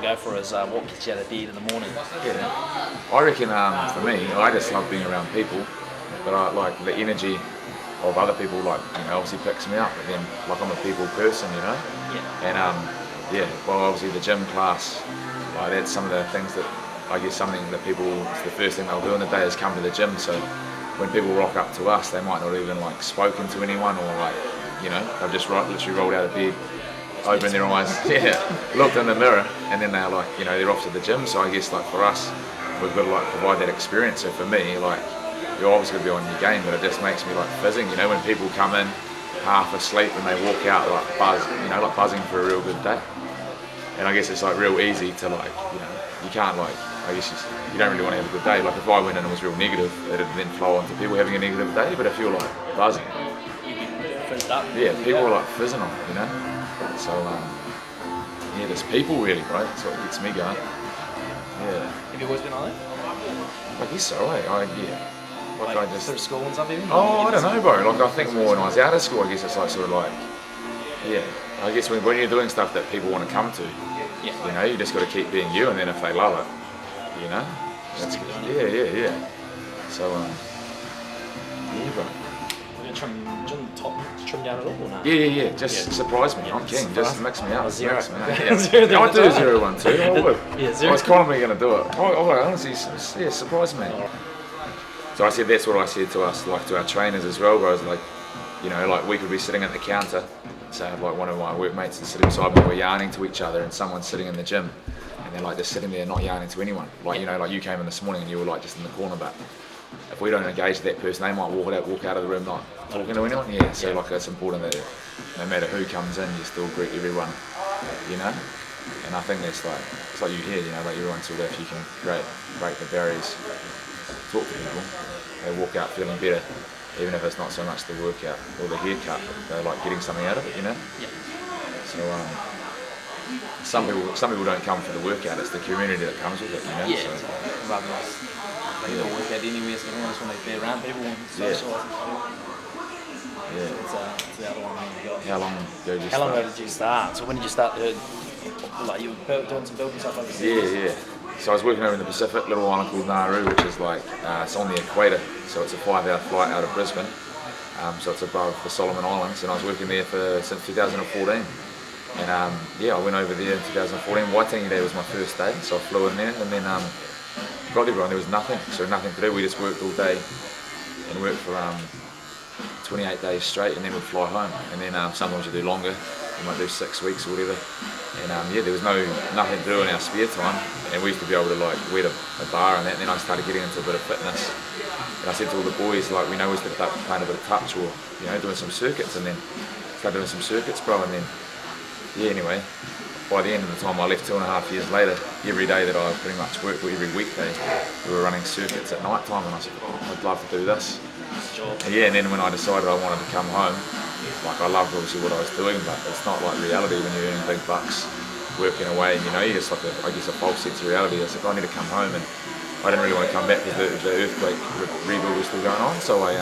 Go for is what gets you out of bed in the morning. Yeah, I reckon for me, I just love being around people, but I like the energy of other people. Like obviously picks me up. But then like I'm a people person, Yeah. and yeah. Well, obviously the gym class, like that's some of the things that I guess something that people. It's the first thing they'll do in the day is come to the gym. So when people rock up to us, they might not even like spoken to anyone or like they've just literally rolled out of bed, opened their eyes, looked in the mirror, and then they're like, they're off to the gym. So I guess like for us, we've got to like provide that experience. So for me, like you're always going to be on your game, but it just makes me like fizzing. When people come in half asleep and they walk out like like buzzing for a real good day. And I guess it's like real easy to like, you can't like, I guess you don't really want to have a good day. Like if I went in and was real negative, it'd then flow onto people having a negative day. But if you're like buzzing, Fizzed up. yeah, people are like fizzing on, So yeah, there's people really, bro. That's what gets me going. Yeah. Have you always been like that? I guess so, eh? Yeah. Like I just through school and stuff, even? Oh, I don't know, bro. Like I think more when I was out of school, I guess it's like sort of like, yeah. I guess when you're doing stuff that people want to come to, you just got to keep being you, and then if they love it, that's good. Yeah. So yeah, bro. We're gonna trim down at all or not? Yeah. Just surprise me. I'm king. Just mix me up. Zero. Mix me up. Yeah. I would do a 0-1 too. I would. Yeah, I zero. was confidently going to do it. I would honestly, surprise me. So I said that's what I said to us, like to our trainers as well. Where I was like, like we could be sitting at the counter, say like one of my workmates is sitting beside me, we're yarning to each other, and someone's sitting in the gym, and they're like just sitting there not yarning to anyone. Like like you came in this morning and you were like just in the corner, but if we don't engage that person, they might walk out of the room not talking to anyone. Yeah. So like it's important that no matter who comes in, you still greet everyone. And I think that's like it's like you hear, like everyone sort of if you can break the barriers, talk to people, they walk out feeling better, even if it's not so much the workout or the haircut, they're like getting something out of it, Yeah. So some people don't come for the workout, it's the community that comes with it, Yeah. So, Rather than they don't work out anywhere, so they almost want to be around people and socialise and stuff. yeah. It's the other one you got. How long ago did you How long start? ago did you start? So when did you start like you were doing some building stuff overseas? Yeah. So I was working over in the Pacific, little island called Nauru, which is like, it's on the equator, so it's a 5-hour flight out of Brisbane, so it's above the Solomon Islands, and I was working there since 2014. And I went over there in 2014, Waitangi Day was my first day, so I flew in there, and then got there and there was nothing to do, we just worked all day, and worked for 28 days straight, and then we'd fly home, and then sometimes you do longer, you might do 6 weeks or whatever. And there was nothing to do in our spare time, and we used to be able to like wet a bar and that. And then I started getting into a bit of fitness, and I said to all the boys, like, we know we started playing a bit of touch or doing some circuits, and then started doing some circuits, bro. And then anyway, by the end of the time I left 2.5 years later, every day that I pretty much worked, or every weekday, we were running circuits at night time, and I said, I'd love to do this. And then when I decided I wanted to come home, like I loved obviously what I was doing, but it's not like reality when you're earning big bucks, working away, and you just like I guess a false sense of reality. I said I need to come home, and I didn't really want to come back because the earthquake rebuild was still going on. So I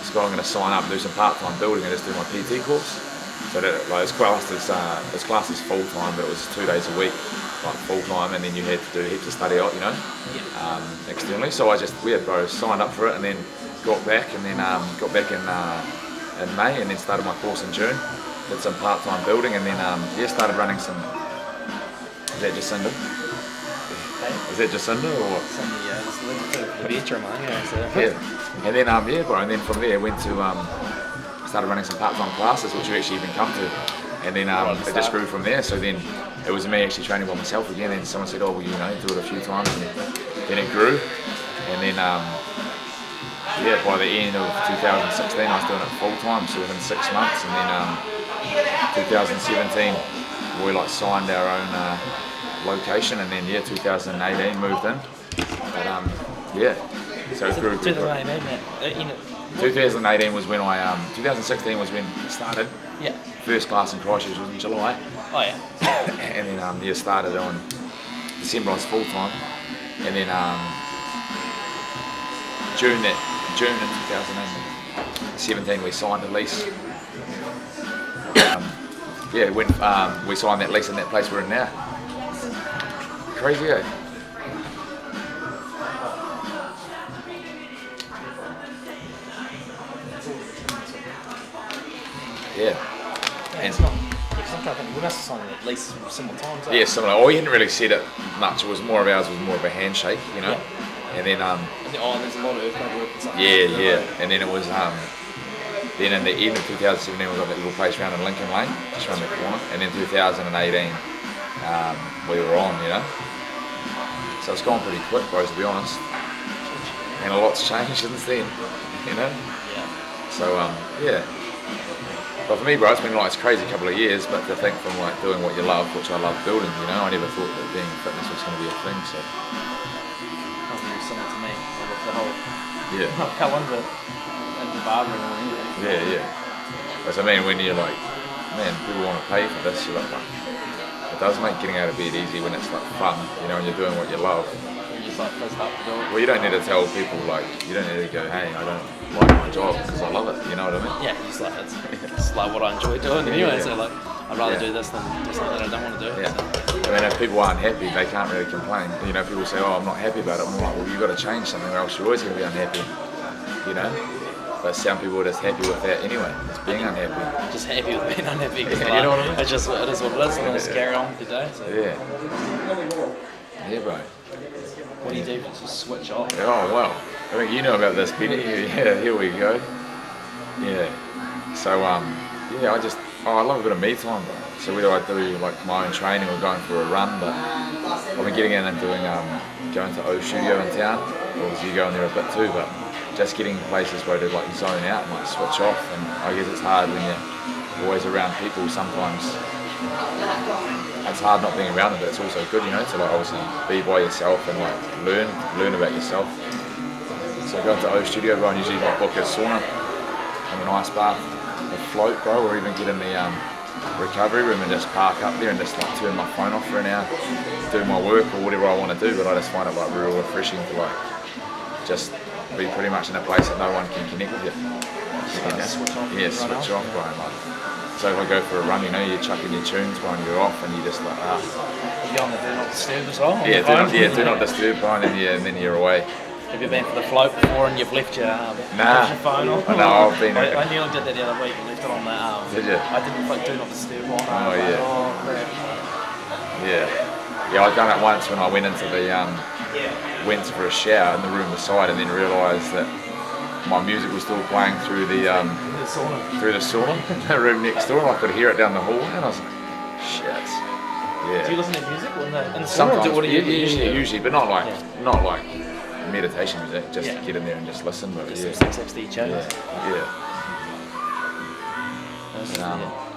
said I'm going to sign up and do some part-time building and just do my PT course. So that like it's classed as full-time, but it was 2 days a week, like full-time, and then you had to do heaps of study out, externally. So we signed up for it, and then got back in May, and then started my course in June. Did some part-time building, and then started running some. Is that Jacinda? Is that Jacinda or what? Yeah, it's a little bit of the bedroom, so. Yeah, and then bro, and then from there went to started running some part-time classes, which you actually even come to, and then it just grew from there. So then it was me actually training by myself again, and someone said, oh well, do it a few times, and then it grew, and then by the end of 2016 I was doing it full time, so within 6 months, and then 2017 we like signed our own location, and then 2018 moved in. But so it grew. 2018 was when 2016 was when it started. Yeah. First class in Christchurch was in July. Oh yeah. And then started on December I was full time, and then June in 2017 we signed a lease. We signed that lease in that place we're in now. Crazy, eh? Yeah. And it's not. Because I'm trying to think, we must have signed it at least similar times. Yeah, similar. Oh, we hadn't really said it much. It was more of ours was more of a handshake, you know. Yeah. And then there's a lot of earthquake work and stuff. yeah. And then it was then in the end of 2017 we got that little place around in Lincoln Lane, just around the corner. And then 2018 we were on, you know. So it's gone pretty quick, bro, to be honest. And a lot's changed since then, you know. Yeah. So yeah. But for me, bro, it's been like it's crazy couple of years. But to think from like doing what you love, which I love building, you know, I never thought that being fitness was going to be a thing. So. I think it's similar to me. With the whole Yeah. into barbering and everything. Yeah. That's what I mean, when you're like, man, people want to pay for this, you're like, it does make getting out of bed easy when it's like fun, you know, and you're doing what you love. You just like first up to do it. Well, you don't need to tell people like, you don't need to go, hey, I don't like my job because I love it, you know what I mean? Yeah, it's like what I enjoy doing anyway. Yeah. So like, I'd rather do this than do something that I don't want to do. Yeah. So. I mean, if people aren't happy, they can't really complain. You know, people say, oh, I'm not happy about it. I'm like, well, you've got to change something or else you're always going to be unhappy, you know? But some people are just happy with that anyway, it's being unhappy. Just happy with being unhappy. Yeah, you know what I mean? It is what it is, and just carry on with the day. So. Yeah, bro. What do you do? Just switch off. Oh, well. I think you know about this, Benny. Yeah, here we go. Yeah. So, yeah, I love a bit of me time, bro. So whether I do like my own training or going for a run, but I've been getting in and doing, going to O Studio in town. Obviously you go in there a bit too, but just getting places where to like zone out and like switch off. And I guess it's hard when you're always around people sometimes. It's hard not being around them, but it's also good, you know, to like obviously be by yourself and like learn about yourself. So I go to O Studio, bro, and usually like book a sauna and an ice bath, a float, bro, or even get in the recovery room and just park up there and just like turn my phone off for an hour, do my work or whatever I want to do. But I just find it like real refreshing to like just be pretty much in a place that no one can connect with you. Switch off. Yeah, switch off, bro. Like, so if I go for a run, you know, you're chucking your tunes, bro, and you're off, and you just like, Are you on the do not disturb as well? do not disturb, bro, and then you're away. Have you been for the float before and you've left your, Nah. your phone off? No, I've been. I nearly did that the other week and left it on that. Did you? I didn't put do not disturb on. Oh, yeah. Oh, crap. Yeah, I done it once when I went into the went for a shower in the room beside, and then realised that my music was still playing through the sauna, the room next door, and I could hear it down the hall, and I was like, shit. Yeah. Do you listen to music in the sauna? Sometimes, What do you usually, but not like meditation music. Just get in there and just listen. But just some 660 tunes.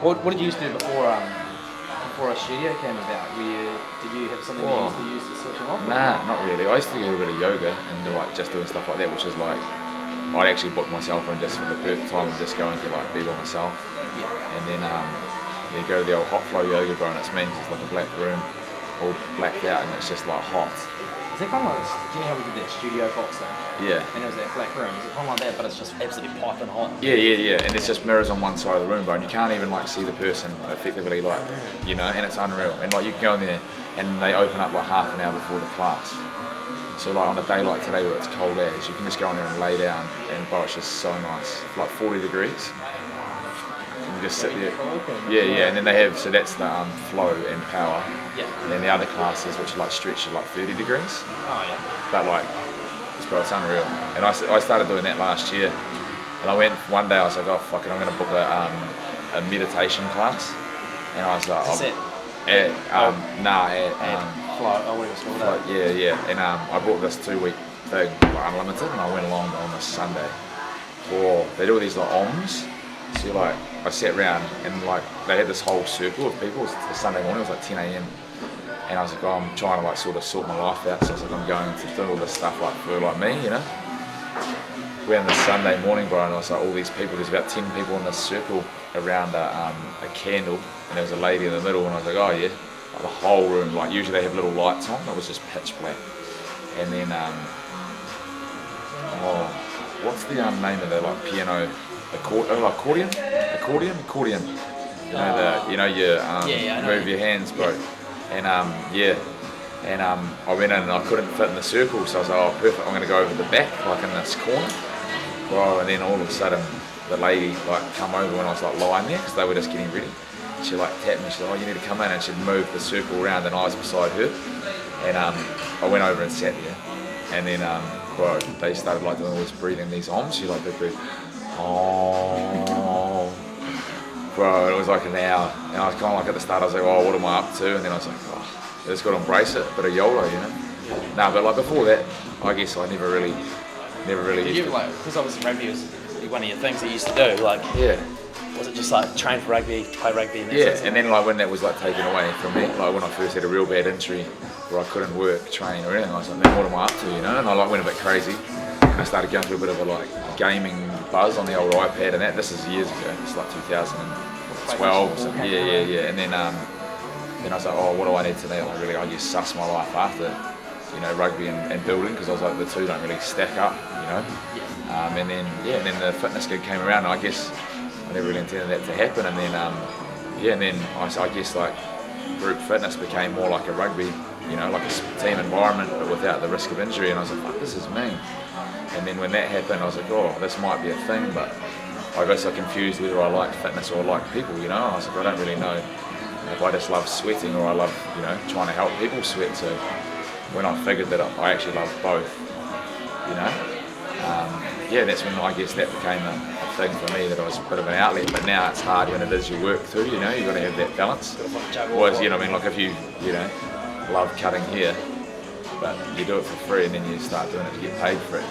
What did you used to do before a studio came about? Did you have something you used to use to switch off? Nah, not really. I used to do a bit of yoga and do like just doing stuff like that, which is like I'd actually book myself in just for the perfect time and just going to like be by myself. And then you go to the old hot flow yoga, bro, and it's means it's like a black room, all blacked out, and it's just like hot. Is it kind of like, do you know how we did that studio box thing? Yeah. And it was that black room. Is it kind of like that, but it's just absolutely piping hot? Yeah. And it's just mirrors on one side of the room, bro, and you can't even like see the person effectively, like, you know, and it's unreal. And like you can go in there and they open up like half an hour before the class. So like on a day like today where it's cold as, you can just go in there and lay down, and bro, it's just so nice. Like 40 degrees. You just sit there. Yeah, and then they have, so that's the flow and power. Yeah. And then the other classes, which are like stretch, are like 30 degrees. Oh yeah. But like, it's unreal. And I started doing that last year. And I went one day, I was like, oh fuck it, I'm going to book a meditation class. And I was like, Flow, whatever it's called. Yeah. And I bought this 2-week thing, like unlimited, and I went along on this Sunday. They do all these like ohms. So like, I sat around and like, they had this whole circle of people. It was Sunday morning, it was like 10 a.m. And I was like, oh, I'm trying to like sort of sort my life out. So I was like, I'm going to do all this stuff like for like me, you know. We're on this Sunday morning, bro, and I was like, all these people, there's about 10 people in this circle around a candle, and there was a lady in the middle, and I was like, oh yeah. Like the whole room, like usually they have little lights on, it was just pitch black. And then, what's the name of the like piano, accordion? You know, you move your hands, bro. And And I went in and I couldn't fit in the circle, so I was like, oh perfect, I'm going to go over the back, like in this corner. Well, and then all of a sudden, the lady like come over when I was like lying there, because they were just getting ready. She like tapped me, she said, oh, you need to come in, and she'd moved the circle around and I was beside her. And I went over and sat there. And then, bro, they started like doing all this breathing, these oms, she like did breathe, oh. Bro, it was like an hour. And I was kind of like at the start, I was like, oh, what am I up to? And then I was like, oh, I just got to embrace it, a bit of YOLO, you know? No, but like before that, I guess I never really Did you like, because obviously rugby was one of your things that you used to do, like, yeah. was it just like train for rugby, play rugby? And Yeah, and then like when that was like taken away from me, like when I first had a real bad injury where I couldn't work, train or anything, I was like, man, what am I up to, you know? And I like went a bit crazy. And I started going through a bit of a like gaming buzz on the old iPad, and this is years ago, it's like 2012 or something. Yeah. And then I was like, oh, what do I need to do? I just suss my life after, you know, rugby and building, because I was like, the two don't really stack up, you know? And then the fitness gig came around, and I guess I never really intended that to happen, and then I guess like group fitness became more like a rugby, you know, like a team environment, but without the risk of injury, and I was like, fuck, this is me. And then when that happened, I was like, oh, this might be a thing, but I guess I confused whether I liked fitness or I liked people, you know. I was like, I don't really know if I just love sweating or I love, you know, trying to help people sweat. So when I figured that I actually love both, you know, that's when I guess that became a thing for me, that I was a bit of an outlet. But now it's hard when it is your work too, you know, you've got to have that balance. Whereas, you know, I mean, like if you know, love cutting hair, but you do it for free and then you start doing it to get paid for it,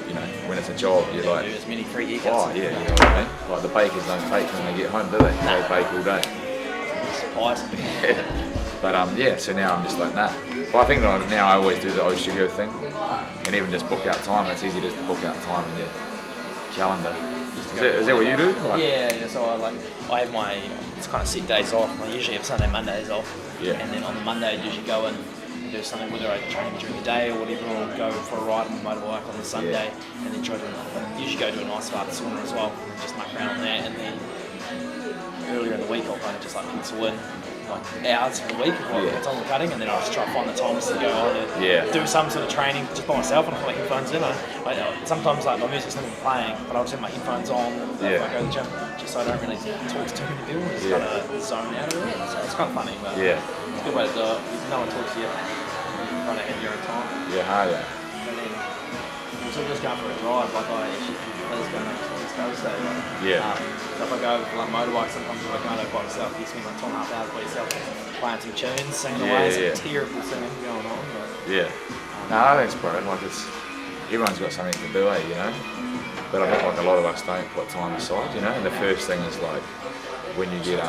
you know, when it's a job, you're like, do as many free haircuts. oh yeah, you know what I mean? Like the bakers don't bake when they get home, do they? They bake all day. But so now I'm just like, nah. Well, I think that now I always do the O studio thing, and even just book out time. It's easy just to book out time in your calendar. Is that what you do? Like, yeah. So I have my, it's kind of set days off. I usually have Sunday, Mondays off. Yeah. And then on the Monday, I usually go in and do something, whether I train during the day or whatever, or go for a ride on the motorbike on the Sunday, and then usually go to a nice bath sauna as well, and just muck around on that. And then earlier in the week, I'll kind of just like pencil in like hours for the week of what's on the cutting, and then I'll just try to find the times to go on and do some sort of training just by myself, and I put my headphones in. I sometimes like my music's not even playing, but I'll just have my headphones on if I go to the gym, just so I don't really talk to too many people, just kind of zone out of it. So it's kind of funny, but it's a good way to do it. If no one talks to you, you kind of have your own time. Yeah. And then also just going for a drive, like I actually was going up to the East Coast, so so if I go for like motorbike, sometimes if I go by myself, you spend like 2.5 hours by yourself playing some tunes, singing away, some terrible singing going on. But, no, I think it's brilliant. Like everyone's got something to do, you know. But I think like a lot of us don't put time aside, you know. And the first thing is like when you get